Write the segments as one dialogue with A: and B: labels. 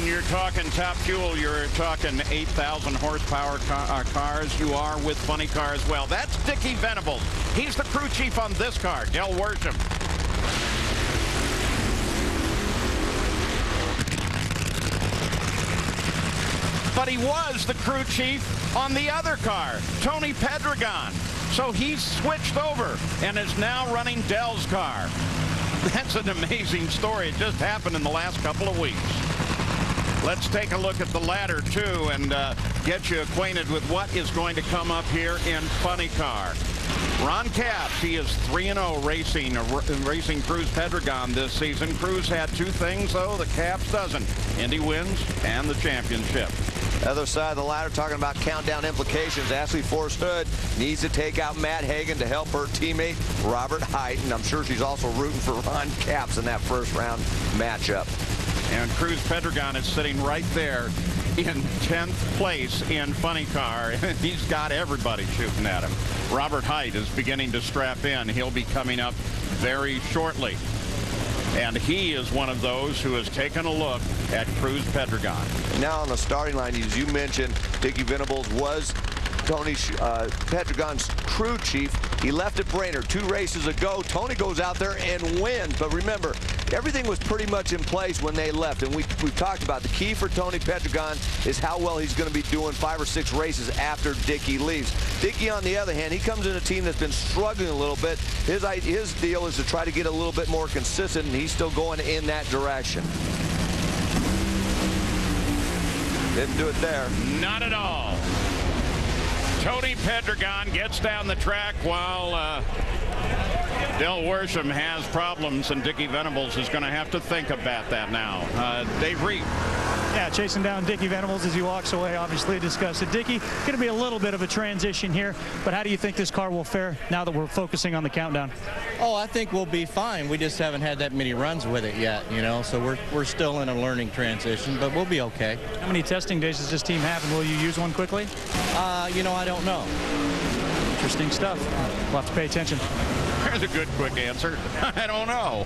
A: When you're talking top fuel, you're talking 8,000 horsepower cars. You are with funny car as well. That's Dickie Venables. He's the crew chief on this car, Del Worsham. But he was the crew chief on the other car, Tony Pedregon. So he's switched over and is now running Del's car. That's an amazing story. It just happened in the last couple of weeks. Let's take a look at the ladder, too, and get you acquainted with what is going to come up here in Funny Car. Ron Capps, he is 3-0 racing Cruz Pedregon this season. Cruz had two things, though, that Capps doesn't. Indy wins and the championship.
B: Other side of the ladder, talking about countdown implications. Ashley Force Hood needs to take out Matt Hagan to help her teammate Robert Height, and I'm sure she's also rooting for Ron Capps in that first round matchup.
A: And Cruz Pedregon is sitting right there in 10th place in Funny Car. He's got everybody shooting at him. Robert Height is beginning to strap in. He'll be coming up very shortly. And he is one of those who has taken a look at Cruz Pedregon.
B: Now on the starting line, as you mentioned, Dickie Venables was Tony Pedregon's crew chief. He left at Brainerd 2 races ago. Tony goes out there and wins. But remember, everything was pretty much in place when they left. And we've talked about the key for Tony Pedregon is how well he's going to be doing 5 or 6 races after Dickie leaves. Dickie, on the other hand, he comes in a team that's been struggling a little bit. His deal is to try to get a little bit more consistent, and he's still going in that direction. Didn't do it there.
A: Not at all. Tony Pedregon gets down the track while Del Worsham has problems, and Dickie Venables is going to have to think about that now. Dave Reed.
C: Yeah, chasing down Dickie Venables as he walks away, obviously discussed it. Dickie, going to be a little bit of a transition here, but how do you think this car will fare now that we're focusing on the countdown?
D: Oh, I think we'll be fine. We just haven't had that many runs with it yet, you know, so we're still in a learning transition, but we'll be okay.
C: How many testing days does this team have, and will you use one quickly?
D: You know, I don't know.
C: Interesting stuff. We'll have to pay attention.
A: There's a good, quick answer. I don't know.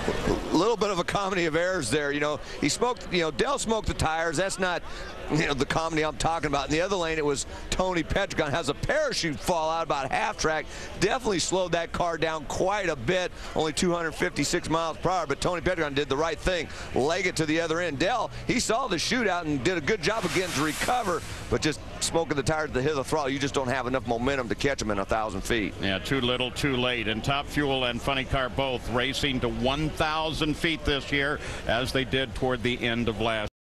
B: A little bit of a comedy of errors there. You know, he smoked, Del smoked the tires. That's not, the comedy I'm talking about. In the other lane, it was Tony Pedregon has a parachute fall out about half track. Definitely slowed that car down quite a bit, only 256 miles per hour, but Tony Pedregon did the right thing, leg it to the other end. Del, he saw the shootout and did a good job of getting to recover, but just smoking the tires to the hit of the throttle, you just don't have enough momentum to catch him in 1,000 feet.
A: Yeah, too little, too late. And Top Fuel and Funny Car both racing to 1,000 feet this year, as they did toward the end of last